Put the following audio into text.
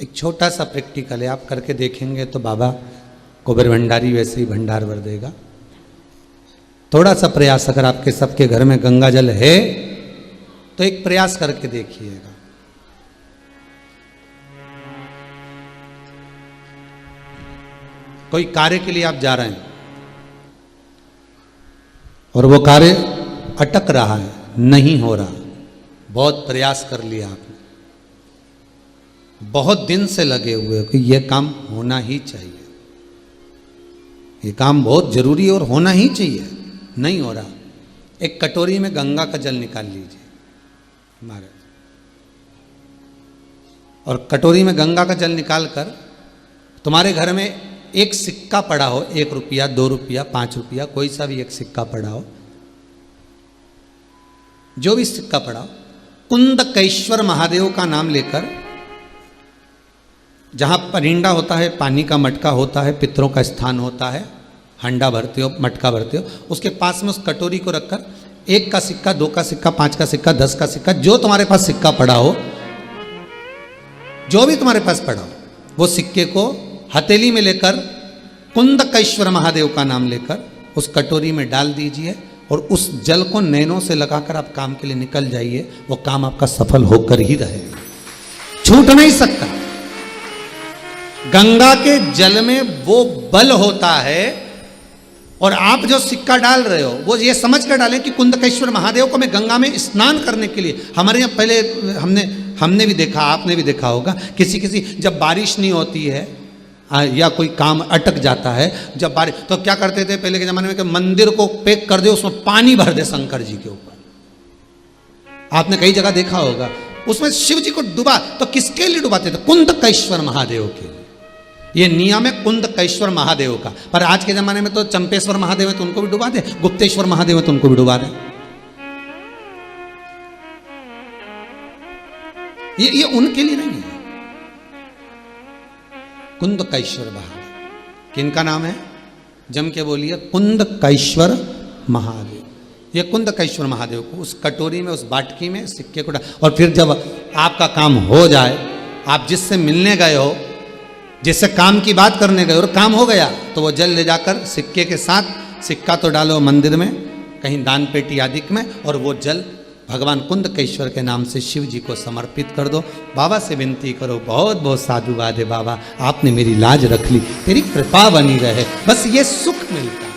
एक छोटा सा प्रैक्टिकल है, आप करके देखेंगे तो बाबा कुबेर भंडारी वैसे ही भंडार भर देगा। थोड़ा सा प्रयास, अगर आपके सबके घर में गंगा जल है तो एक प्रयास करके देखिएगा। कोई कार्य के लिए आप जा रहे हैं और वो कार्य अटक रहा है, नहीं हो रहा, बहुत प्रयास कर लिया आपने, बहुत दिन से लगे हुए हो कि यह काम होना ही चाहिए, ये काम बहुत जरूरी है और होना ही चाहिए, नहीं हो रहा। एक कटोरी में गंगा का जल निकाल लीजिए महाराज, और कटोरी में गंगा का जल निकालकर तुम्हारे घर में एक सिक्का पड़ा हो, 1 रुपया, 2 रुपया, 5 रुपया, कोई सा भी एक सिक्का पड़ा हो, जो भी सिक्का पड़ा हो, कुंदकेश्वर महादेव का नाम लेकर, जहां परिंडा होता है, पानी का मटका होता है, पितरों का स्थान होता है, हंडा भरते हो, मटका भरते हो, उसके पास में उस कटोरी को रखकर 1 का सिक्का, 2 का सिक्का, 5 का सिक्का, 10 का सिक्का, जो तुम्हारे पास सिक्का पड़ा हो, जो भी तुम्हारे पास पड़ा हो, वो सिक्के को हथेली में लेकर कुंदकेश्वर महादेव का नाम लेकर उस कटोरी में डाल दीजिए और उस जल को नैनों से लगाकर आप काम के लिए निकल जाइए। वो काम आपका सफल होकर ही रहेगा, छूट नहीं सकता। गंगा के जल में वो बल होता है, और आप जो सिक्का डाल रहे हो वो ये समझ कर डालें कि कुंदकेश्वर महादेव को मैं गंगा में स्नान करने के लिए, हमारे यहाँ पहले हमने भी देखा, आपने भी देखा होगा, किसी जब बारिश नहीं होती है या कोई काम अटक जाता है, जब बारिश, तो क्या करते थे पहले के जमाने में कि मंदिर को पैक कर दे, उसमें पानी भर दे शंकर जी के ऊपर। आपने कई जगह देखा होगा, उसमें शिव जी को डुबा, तो किसके लिए डुबाते थे? कुंदकेश्वर महादेव के लिए। ये नियम है कुंदकेश्वर महादेव का। पर आज के जमाने में तो चंपेश्वर महादेव है तो उनको भी डुबा दे, गुप्तेश्वर महादेव है तो उनको भी डुबा दे। ये उनके लिए नहीं है। कुंदकेश्वर महादेव किनका नाम है? जम के बोलिए, कुंदकेश्वर महादेव। ये कुंदकेश्वर महादेव को उस कटोरी में, उस बाटकी में सिक्के को डाल, और फिर जब आपका काम हो जाए, आप जिससे मिलने गए हो, जिससे काम की बात करने गए और काम हो गया, तो वो जल ले जाकर सिक्के के साथ, सिक्का तो डालो मंदिर में, कहीं दान पेटी आदि में, और वो जल भगवान कुंदकेश्वर के नाम से शिव जी को समर्पित कर दो। बाबा से विनती करो, बहुत बहुत साधुवाद है बाबा, आपने मेरी लाज रख ली, तेरी कृपा बनी रहे, बस ये सुख मिलता है।